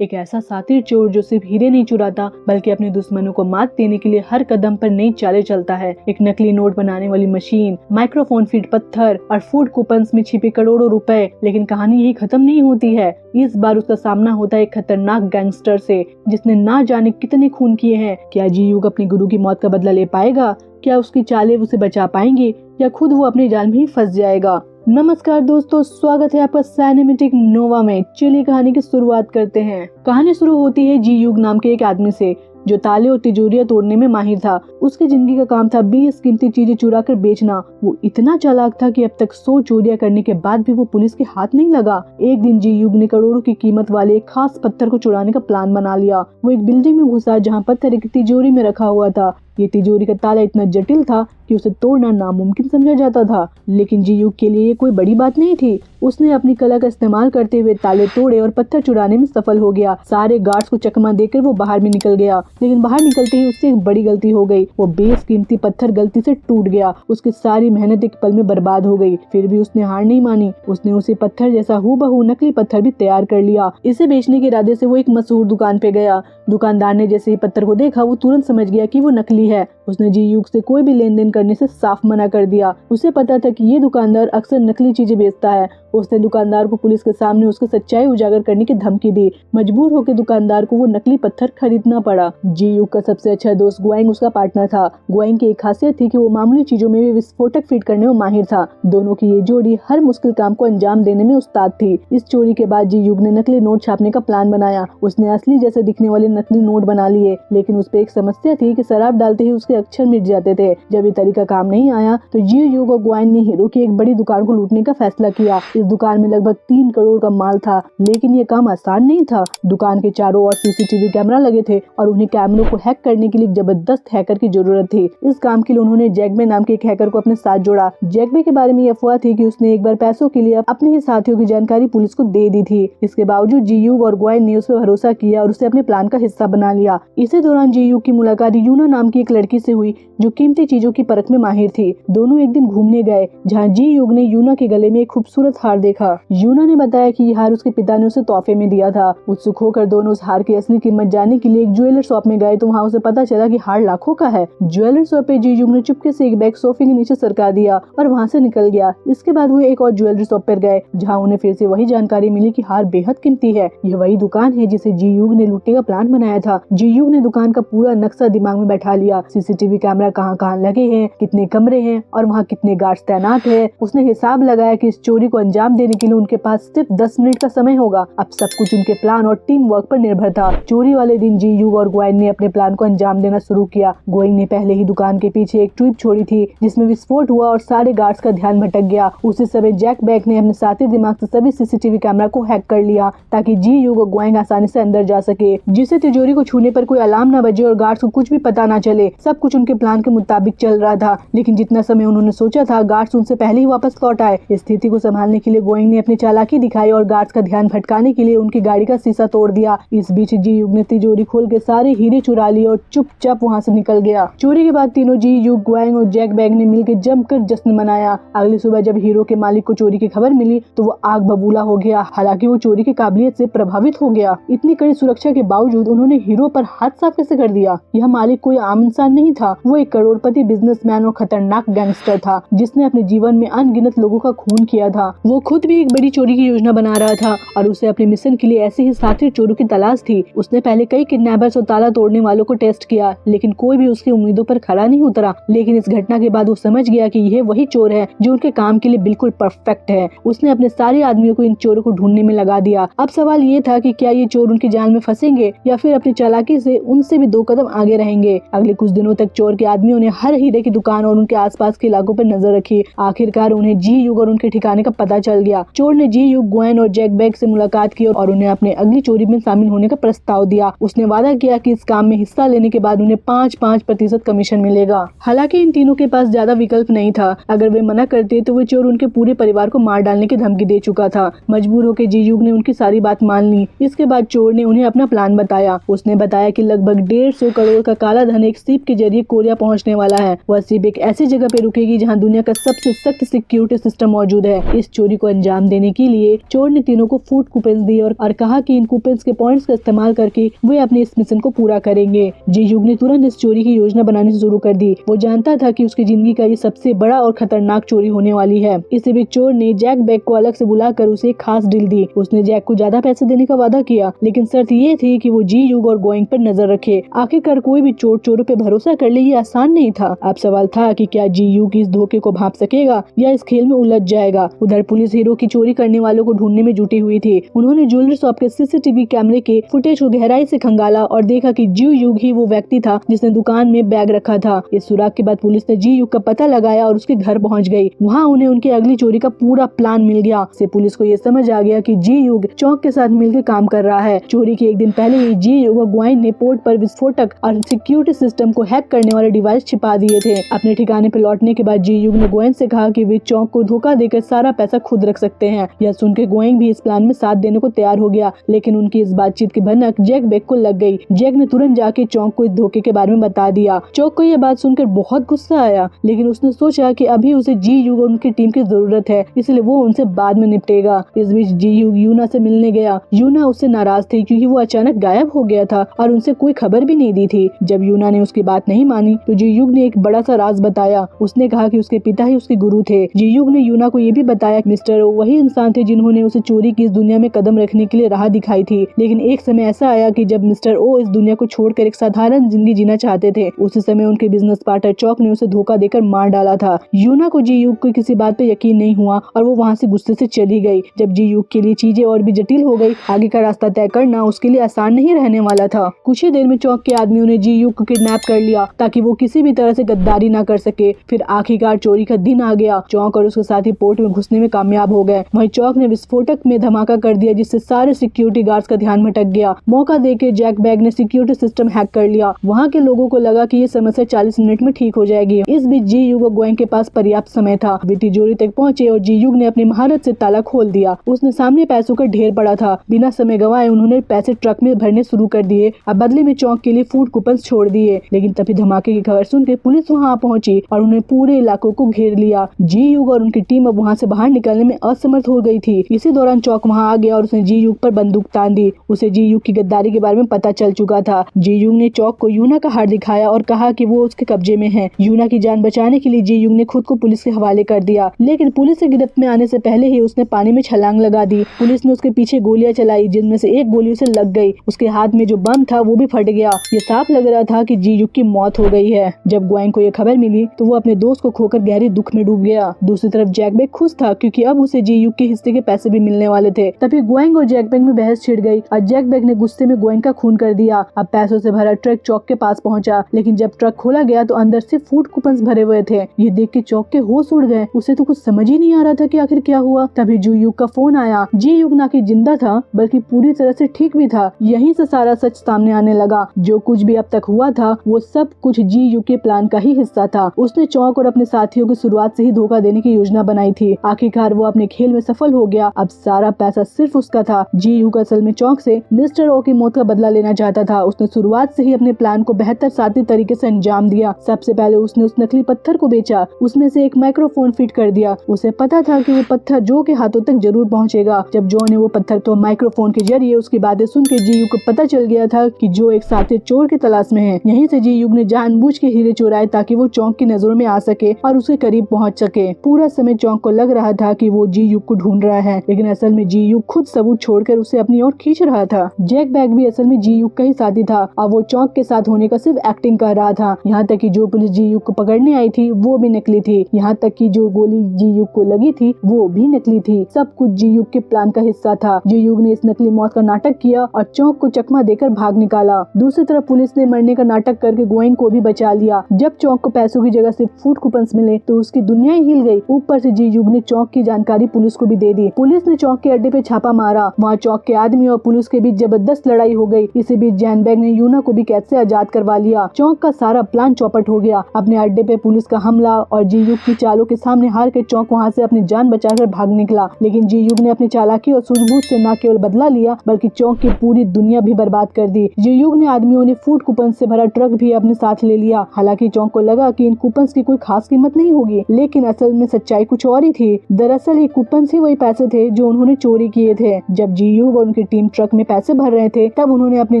एक ऐसा सातिर चोर जो सिर्फ हीरे नहीं चुराता बल्कि अपने दुश्मनों को मात देने के लिए हर कदम पर नई चालें चलता है। एक नकली नोट बनाने वाली मशीन, माइक्रोफोन फीड पत्थर और फूड कूपन्स में छिपे करोड़ों रुपए। लेकिन कहानी यही खत्म नहीं होती है। इस बार उसका सामना होता है एक खतरनाक गैंगस्टर से जिसने ना जाने कितने खून किए हैं। क्या जी-यूग अपने गुरु की मौत का बदला ले पाएगा? क्या उसकी चालें उसे बचा पाएंगे या खुद वो अपने जाल में ही फंस जाएगा? नमस्कार दोस्तों, स्वागत है आपका सिनेमैटिक नोवा में। चलिए कहानी की शुरुआत करते हैं। कहानी शुरू होती है जी-यूग नाम के एक आदमी से जो ताले और तिजोरियां तोड़ने में माहिर था। उसकी जिंदगी का काम था 20 कीमती चीजें चुरा कर बेचना। वो इतना चालाक था कि अब तक 100 चोरियां करने के बाद भी वो पुलिस के हाथ नहीं लगा। एक दिन जी-यूग ने करोड़ों की कीमत वाले एक खास पत्थर को चुराने का प्लान बना लिया। वो एक बिल्डिंग में घुसा जहाँ पत्थर एक तिजोरी में रखा हुआ था। ये तिजोरी का ताला इतना जटिल था कि उसे तोड़ना नामुमकिन समझा जाता था, लेकिन जी-यूग के लिए ये कोई बड़ी बात नहीं थी। उसने अपनी कला का इस्तेमाल करते हुए ताले तोड़े और पत्थर चुराने में सफल हो गया। सारे गार्ड्स को चकमा देकर वो बाहर भी निकल गया, लेकिन बाहर निकलते ही उससे एक बड़ी गलती हो गई। वो बेशकीमती पत्थर गलती से टूट गया। उसकी सारी मेहनत एक पल में बर्बाद हो गई। फिर भी उसने हार नहीं मानी। उसने उसे पत्थर जैसा हूबहू नकली पत्थर भी तैयार कर लिया। इसे बेचने के इरादे से वो एक मशहूर दुकान पे गया। दुकानदार ने जैसे ही पत्थर को देखा वो तुरंत समझ गया कि वो नकली है। उसने जी-यूग से कोई भी लेन देन करने से साफ मना कर दिया। उसे पता था कि ये दुकानदार अक्सर नकली चीजें बेचता है। उसने दुकानदार को पुलिस के सामने उसकी सच्चाई उजागर करने की धमकी दी। मजबूर होकर दुकानदार को वो नकली पत्थर खरीदना पड़ा। जी-यूग का सबसे अच्छा दोस्त गुआंग उसका पार्टनर था। गुआंग की एक खासियत थी कि वो मामूली चीजों में भी विस्फोटक फीड करने में माहिर था। दोनों की ये जोड़ी हर मुश्किल काम को अंजाम देने में उस्ताद थी। इस चोरी के बाद जी-यूग ने नकली नोट छापने का प्लान बनाया। उसने असली जैसे दिखने वाले नकली नोट बना लिए, लेकिन उस पे एक समस्या थी कि शराब डालते ही उसके अक्षर मिट जाते थे। जब ये तरीका काम नहीं आया तो जी-यूग और गुआंग ने हीरो की एक बड़ी दुकान को लूटने का फैसला किया। इस दुकान में लगभग 3 करोड़ का माल था, लेकिन ये काम आसान नहीं था। दुकान के चारों ओर सीसीटीवी कैमरा लगे थे और उन्हें कैमरों को हैक करने के लिए एक जबरदस्त हैकर की जरूरत थी। इस काम के लिए उन्होंने जैकबे नाम के एक हैकर को अपने साथ जोड़ा। जैकबे के बारे में ये अफवाह थी कि उसने एक बार पैसों के लिए अपने ही साथियों की जानकारी पुलिस को दे दी थी। इसके बावजूद जी-यूग और गुआंग ने उस पर भरोसा किया और उसे अपने प्लान का हिस्सा बना लिया। इसी दौरान जी-यूग की मुलाकात यूना नाम की एक लड़की से हुई जो कीमती चीजों की परख में माहिर थी। दोनों एक दिन घूमने गए जहाँ जी-यूग ने यूना के गले में एक खूबसूरत हार देखा। यूना ने बताया कि यह हार उसके पिता ने उसे तोहफे में दिया था। उत्सुक होकर दोनों उस हार की असली कीमत जानने के लिए एक ज्वेलर शॉप में गए तो वहाँ उसे पता चला कि हार लाखों का है। ज्वेलर शॉप पे जी-यूग ने चुपके से एक बैग सोफे के नीचे सरका दिया और वहाँ से निकल गया। इसके बाद वो एक और ज्वेलरी शॉप पर गए जहाँ उन्हें फिर से वही जानकारी मिली कि हार बेहद कीमती है। यह वही दुकान है जिसे जी-यूग ने लूटने का प्लान बनाया था। जी-यूग ने दुकान का पूरा नक्शा दिमाग में बैठा लिया। सीसीटीवी कैमरा कहाँ कहाँ लगे हैं, कितने कमरे हैं और वहाँ कितने गार्ड्स तैनात है। उसने हिसाब लगाया कि इस चोरी को अंजाम देने के लिए उनके पास सिर्फ 10 मिनट का समय होगा। अब सब कुछ उनके प्लान और टीम वर्क पर निर्भर था। चोरी वाले दिन जी-यूग और गुआंग ने अपने प्लान को अंजाम देना शुरू किया। गुआंग ने पहले ही दुकान के पीछे एक ट्यूब छोड़ी थी जिसमें विस्फोट हुआ और सारे गार्ड्स का ध्यान भटक गया। उसी समय जैकबे ने अपने साथी दिमाग से सभी सीसीटीवी कैमरा को हैक कर लिया ताकि जी-यूग और गुआंग आसानी से अंदर जा सके, जिससे तिजोरी को छूने पर कोई अलार्म न बजे और गार्ड्स को कुछ भी पता न चले। सब कुछ उनके प्लान के मुताबिक चल रहा था, लेकिन जितना समय उन्होंने सोचा था गार्ड्स उनसे पहले ही वापस लौट आए। स्थिति को संभालने के लिए गुआंग ने अपनी चालाकी दिखाई और गार्ड्स का ध्यान भटकाने के लिए उनकी गाड़ी का शीशा तोड़ दिया। इस बीच जी-यूग ने तिजोरी खोल के सारे हीरे चुरा लिए और चुपचाप वहाँ से निकल गया। चोरी के बाद तीनों जी-यूग, गुआंग और जैकबे ने मिलकर जमकर जश्न मनाया। अगली सुबह जब हीरो के मालिक को चोरी की खबर मिली तो वो आग बबूला हो गया। हालांकि वो चोरी की काबिलियत से प्रभावित हो गया। इतनी कड़ी सुरक्षा के बावजूद उन्होंने हीरो पर हाथ साफ कैसे कर दिया? यह मालिक कोई आम इंसान नहीं था, वो एक करोड़पति बिजनेसमैन और खतरनाक गैंगस्टर था जिसने अपने जीवन में अनगिनत लोगों का खून किया था। वो खुद भी एक बड़ी चोरी की योजना बना रहा था और उसे अपने मिशन के लिए ऐसे ही साथी चोरों की तलाश थी। उसने पहले कई किडनैपर्स और ताला तोड़ने वालों को टेस्ट किया, लेकिन कोई भी उसकी उम्मीदों पर खरा नहीं उतरा। लेकिन इस घटना के बाद वो समझ गया कि यह वही चोर है जो उनके काम के लिए बिल्कुल परफेक्ट है। उसने अपने सारे आदमियों को इन चोरों को ढूंढने में लगा दिया। अब सवाल ये था कि क्या ये चोर उनके जाल में फंसेंगे या फिर अपनी चालाकी से उनसे भी 2 कदम आगे रहेंगे। अगले कुछ दिनों तक चोर के आदमियों ने हर हीरे की दुकान और उनके आसपास के इलाकों पर नजर रखी। आखिरकार उन्हें जी-यूग और उनके ठिकाने का पता चल गया। चोर ने जी-यूग, गुआंग और जैकबे से मुलाकात की और उन्हें अपने अगली चोरी में शामिल होने का प्रस्ताव दिया। उसने वादा किया कि इस काम में हिस्सा लेने के बाद उन्हें 5% कमीशन मिलेगा। हालांकि इन तीनों के पास ज्यादा विकल्प नहीं था। अगर वे मना करते तो वो चोर उनके पूरे परिवार को मार डालने की धमकी दे चुका था। मजबूर होकर जी-यूग ने उनकी सारी बात मान ली। इसके बाद चोर ने उन्हें अपना प्लान बताया। उसने बताया कि लगभग 150 करोड़ का काला धन एक सीप के जरिए कोरिया पहुंचने वाला है। वह सिर्फ एक ऐसी जगह पे रुकेगी जहां दुनिया का सबसे सख्त सिक्योरिटी सिस्टम मौजूद है। इस चोरी को अंजाम देने के लिए चोर ने तीनों को फूड कूपन्स दिए और कहा कि इन कूपन्स के पॉइंट्स का इस्तेमाल करके वे अपने इस मिशन को पूरा करेंगे। जी युग ने तुरंत इस चोरी की योजना बनानी शुरू कर दी। वो जानता था कि उसकी जिंदगी का ये सबसे बड़ा और खतरनाक चोरी होने वाली है। इसी बीच चोर ने जैक बैग को अलग से बुलाकर उसे एक खास डील दी। उसने जैक को ज्यादा पैसे देने का वादा किया, लेकिन शर्त ये थी कि वो जी युग और गोइंग पर नजर रखे। आखिरकार कोई भी चोर चोरों पे भरोसा कर ले, ये आसान नहीं था। अब सवाल था कि क्या जी युग इस धोखे को भांप सकेगा या इस खेल में उलझ जाएगा। उधर पुलिस हीरो की चोरी करने वालों को ढूंढने में जुटी हुई थी। उन्होंने ज्वेलरी शॉप के सीसीटीवी कैमरे के फुटेज को गहराई से खंगाला और देखा कि जी युग ही वो व्यक्ति था जिसने दुकान में बैग रखा था। इस सुराग के बाद पुलिस ने जी युग का पता लगाया और उसके घर पहुंच गई। वहां उन्हें उनकी अगली चोरी का पूरा प्लान मिल गया। इससे पुलिस को ये समझ आ गया कि जी युग चौक के साथ मिलकर काम कर रहा है। चोरी के एक दिन पहले ही जी युग और ग्वाइन ने पोर्ट पर विस्फोटक और सिक्योरिटी सिस्टम को हैक करने वाले डिवाइस छिपा दिए थे। अपने ठिकाने पर लौटने के बाद जी युग ने गोइंग से कहा कि वे चौक को धोखा देकर सारा पैसा खुद रख सकते हैं। यह सुनकर गोइंग भी इस प्लान में साथ देने को तैयार हो गया, लेकिन उनकी इस बातचीत की भनक जैक बैग को लग गई। जैक ने तुरंत जाके चौक को इस धोखे के बारे में बता दिया। चौक को यह बात सुनकर बहुत गुस्सा आया, लेकिन उसने सोचा कि अभी उसे जी युग और उनकी टीम की जरूरत है, इसलिए वो उनसे बाद में निपटेगा। इस बीच जी युग यूना से मिलने गया। यूना उससे नाराज थी क्योंकि वो अचानक गायब हो गया था और उनसे कोई खबर भी नहीं दी थी। जब यूना ने उसकी बात नहीं मानी तो जी युग ने एक बड़ा सा राज बताया। उसने कहा कि उसके पिता ही उसके गुरु थे। जी युग ने यूना को ये भी बताया कि मिस्टर ओ वही इंसान थे जिन्होंने उसे चोरी की इस दुनिया में कदम रखने के लिए राह दिखाई थी। लेकिन एक समय ऐसा आया कि जब मिस्टर ओ इस दुनिया को छोड़कर एक साधारण जिंदगी जीना चाहते थे, उसी समय उनके बिजनेस पार्टनर चौक ने उसे धोखा देकर मार डाला था। यूना को जी युग की किसी बात पे यकीन नहीं हुआ और वो वहाँ से गुस्से से चली गई। जब जी युग के लिए चीजें और भी जटिल हो गई, आगे का रास्ता तय करना उसके लिए आसान नहीं रहने वाला था। कुछ ही देर में चौक के आदमियों ने जी युग को किडनैप कर लिया ताकि वो किसी भी तरह से गद्दारी ना कर सके। फिर आखिरकार चोरी का दिन आ गया। चौक और उसके साथी पोर्ट में घुसने में कामयाब हो गए। वहीं चौक ने विस्फोटक में धमाका कर दिया जिससे सारे सिक्योरिटी गार्ड्स का ध्यान भटक गया। मौका देकर जैक बैग ने सिक्योरिटी सिस्टम हैक कर लिया। वहाँ के लोगों को लगा कि ये समस्या 40 मिनट में ठीक हो जाएगी। इस बीच जी युग और गोइंग के पास पर्याप्त समय था। वे तिजोरी तक पहुँचे और जी युग ने अपनी महारत से ताला खोल दिया। उसने सामने पैसों का ढेर पड़ा था। बिना समय गवाए उन्होंने पैसे ट्रक में भरने शुरू कर दिए और बदले में चौक के लिए फूड कूपन छोड़ दिए। लेकिन तभी धमाके की खबर सुनकर पुलिस वहाँ पहुंची और उन्हें पूरे इलाकों को घेर लिया। जी युग और उनकी टीम अब वहाँ से बाहर निकलने में असमर्थ हो गई थी। इसी दौरान चौक वहाँ आ गया और उसने जी युग पर बंदूक तान दी। उसे जी युग की गद्दारी के बारे में पता चल चुका था। जी युग ने चौक को यूना का हार दिखाया और कहा कि वो उसके कब्जे में है। यूना की जान बचाने के लिए जी युग ने खुद को पुलिस के हवाले कर दिया, लेकिन पुलिस की गिरफ्त में आने से पहले ही उसने पानी में छलांग लगा दी। पुलिस ने उसके पीछे गोलियां चलाई, जिनमें से एक गोली उसे लग गई। उसके हाथ में जो बम था वो भी फट गया। ये साफ लग रहा था कि जी युग की मौत हो गई है। जब ग्वाइन को ये खबर मिली तो वो अपने दोस्त को खोकर गहरे दुख में डूब गया। दूसरी तरफ जैक बैग खुश था क्योंकि अब उसे जी युग के हिस्से के पैसे भी मिलने वाले थे। तभी ग्वाइन और जैक बैग में बहस छिड़ गई और जैक बैग ने गुस्से में ग्वाइन का खून कर दिया। अब पैसों से भरा ट्रक चौक के पास पहुंचा, लेकिन जब ट्रक खोला गया तो अंदर से फूड कूपन्स भरे हुए थे। ये देख के चौक के होश उड़ गए। उसे तो कुछ समझ ही नहीं आ रहा था कि आखिर क्या हुआ। तभी जी युग का फोन आया। जी युग ना कि जिंदा था बल्कि पूरी तरह से ठीक भी था। यहीं से सारा सच सामने आने लगा। जो कुछ भी अब तक हुआ था वो सब कुछ जी युग के प्लान का ही हिस्सा था। उसने चौक और अपने साथियों की शुरुआत से ही धोखा देने की योजना बनाई थी। आखिरकार वो अपने खेल में सफल हो गया। अब सारा पैसा सिर्फ उसका था। जी युग असल में चौक से मिस्टर ओ की मौत का बदला लेना चाहता था। उसने शुरुआत से ही अपने प्लान को बेहतर साथी तरीके से अंजाम दिया। सबसे पहले उसने उस नकली पत्थर को बेचा, उसमें से एक माइक्रोफोन फिट कर दिया। उसे पता था कि वो पत्थर जो के हाथों तक जरूर पहुंचेगा। जब जो ने वो पत्थर तो माइक्रोफोन के जरिए उसकी बातें सुन के जी युग को पता चल गया था कि जो एक साथी चोर की तलाश में है। यहीं से जी युग ने जानबूझ के हीरे चुराए ताकि वो चौक की नजरों में आ सके और उसके करीब पहुंच सके। पूरा समय चौक को लग रहा था कि वो जी युग को ढूंढ रहा है, लेकिन असल में जी युग खुद सबूत छोड़कर उसे अपनी ओर खींच रहा था। जैक बैग भी असल में जी युग का ही साथी था और वो चौक के साथ होने का सिर्फ एक्टिंग कर रहा था। यहाँ तक कि जो पुलिस जी युग को पकड़ने आई थी वो भी नकली थी। यहाँ तक कि जो गोली जी युग को लगी थी वो भी नकली थी। सब कुछ जी युग के प्लान का हिस्सा था। जी युग ने इस नकली मौत का नाटक किया और चौक को चकमा देकर भाग निकाला। दूसरी तरफ पुलिस ने मरने का नाटक करके गोइंग को भी बचा लिया। जब चौक को पैसों की जगह सिर्फ फूड कूपन्स मिले तो उसकी दुनिया ही हिल गई। ऊपर से जी युग ने चौक की जानकारी पुलिस को भी दे दी। पुलिस ने चौक के अड्डे पे छापा मारा। वहाँ चौक के आदमी और पुलिस के बीच जबरदस्त लड़ाई हो गई। इसी बीच जैन बैग ने यूना को भी कैद से आजाद करवा लिया। चौक का सारा प्लान चौपट हो गया। अपने अड्डे पे पुलिस का हमला और जी युग की चालों के सामने हार के चौक वहाँ से अपनी जान बचाकर भाग निकला। लेकिन जी युग ने अपनी चालाकी और सूझबूझ से न केवल बदला लिया बल्कि चौक की पूरी दुनिया भी बर्बाद कर दी। जी युग ने आदमियों ने फूड कूपन से भरा ट्रक भी अपने साथ ले लिया। हालांकि चौंग को लगा कि इन कूपन्स की कोई खास कीमत नहीं होगी, लेकिन असल में सच्चाई कुछ और ही थी। दरअसल ये कूपन्स ही वही पैसे थे जो उन्होंने चोरी किए थे। जब जी-यूग और उनकी टीम ट्रक में पैसे भर रहे थे, तब उन्होंने अपनी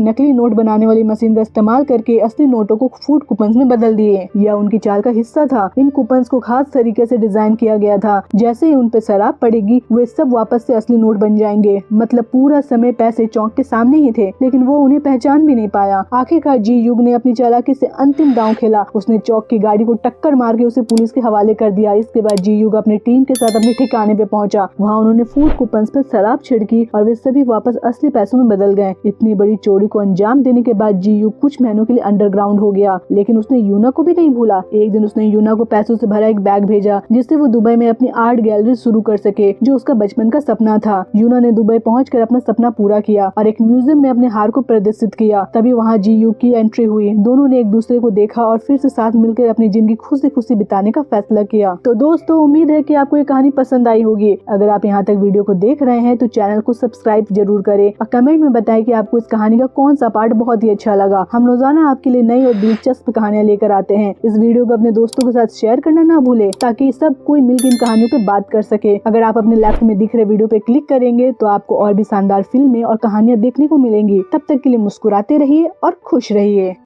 नकली नोट बनाने वाली मशीन का इस्तेमाल करके असली नोटों को फूड कूपन्स में बदल दिए। यह उनकी चाल का हिस्सा था। इन कूपन्स को खास तरीके से डिजाइन किया गया था, जैसे ही उन पे शराब पड़ेगी वे सब वापस से असली नोट बन जाएंगे। मतलब पूरा समय पैसे चौंक के सामने ही थे, लेकिन वो उन्हें पहचान भी नहीं पाया। आखिरकार जी-यूग ने अपनी चालाकी से अंतिम दांव खेला। उसने चौक की गाड़ी को टक्कर मार के उसे पुलिस के हवाले कर दिया। इसके बाद जी-यूग अपनी टीम के साथ अपने ठिकाने पे पहुंचा। वहाँ उन्होंने फूड कूपन्स पे शराब छिड़की और वे सभी वापस असली पैसों में बदल गए। इतनी बड़ी चोरी को अंजाम देने के बाद जी-यूग कुछ महीनों के लिए अंडरग्राउंड हो गया, लेकिन उसने यूना को भी नहीं भूला। एक दिन उसने यूना को पैसों से भरा एक बैग भेजा, जिससे वो दुबई में अपनी आर्ट गैलरी शुरू कर सके, जो उसका बचपन का सपना था। यूना ने दुबई पहुंचकर अपना सपना पूरा किया और एक म्यूजियम में अपने हार को प्रदर्शित किया। तभी वहाँ जी-यूग की एंट्री हुई। दोनों ने एक दूसरे को देखा और फिर से साथ मिलकर अपनी जिंदगी खुशी खुशी बिताने का फैसला किया। तो दोस्तों, उम्मीद है कि आपको ये कहानी पसंद आई होगी। अगर आप यहाँ तक वीडियो को देख रहे हैं तो चैनल को सब्सक्राइब जरूर करें और कमेंट में बताएं कि आपको इस कहानी का कौन सा पार्ट बहुत ही अच्छा लगा। हम रोजाना आपके लिए नई और दिलचस्प कहानियाँ लेकर आते हैं। इस वीडियो को अपने दोस्तों के साथ शेयर करना ना भूले, ताकि सब कोई मिलकर इन कहानियों पे बात कर सके। अगर आप अपने लेफ्ट में दिख रहे वीडियो पे क्लिक करेंगे तो आपको और भी शानदार फिल्में और कहानियाँ देखने को मिलेंगी। तब तक के लिए मुस्कुराते रहिए और खुश रहिए।